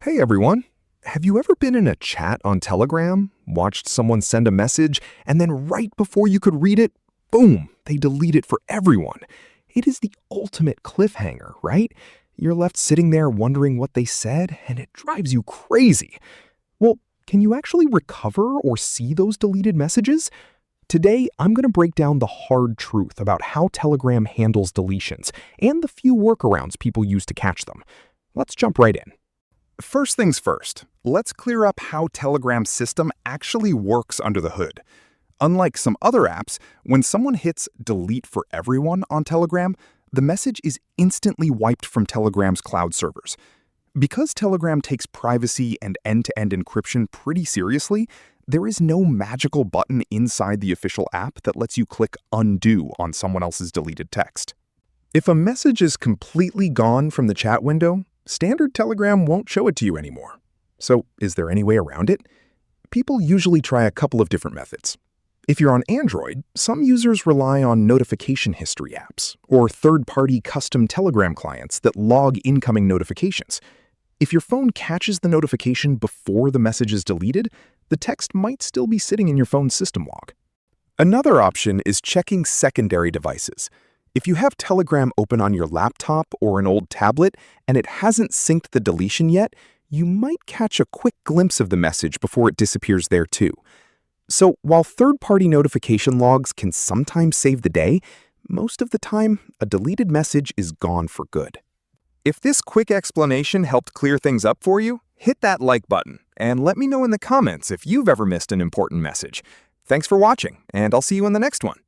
Hey everyone! Have you ever been in a chat on Telegram, watched someone send a message, and then right before you could read it, boom, they delete it for everyone? It is the ultimate cliffhanger, right? You're left sitting there wondering what they said, and it drives you crazy. Well, can you actually recover or see those deleted messages? Today, I'm going to break down the hard truth about how Telegram handles deletions and the few workarounds people use to catch them. Let's jump right in. First things first, let's clear up how Telegram's system actually works under the hood. Unlike some other apps, when someone hits delete for everyone on Telegram, the message is instantly wiped from Telegram's cloud servers. Because Telegram takes privacy and end-to-end encryption pretty seriously, there is no magical button inside the official app that lets you click undo on someone else's deleted text. If a message is completely gone from the chat window, standard Telegram won't show it to you anymore. So, is there any way around it? People usually try a couple of different methods. If you're on Android, some users rely on notification history apps or third-party custom Telegram clients that log incoming notifications. If your phone catches the notification before the message is deleted, the text might still be sitting in your phone's system log. Another option is checking secondary devices. If you have Telegram open on your laptop or an old tablet and it hasn't synced the deletion yet, you might catch a quick glimpse of the message before it disappears there too. So while third-party notification logs can sometimes save the day, most of the time, a deleted message is gone for good. If this quick explanation helped clear things up for you, hit that like button and let me know in the comments if you've ever missed an important message. Thanks for watching, and I'll see you in the next one.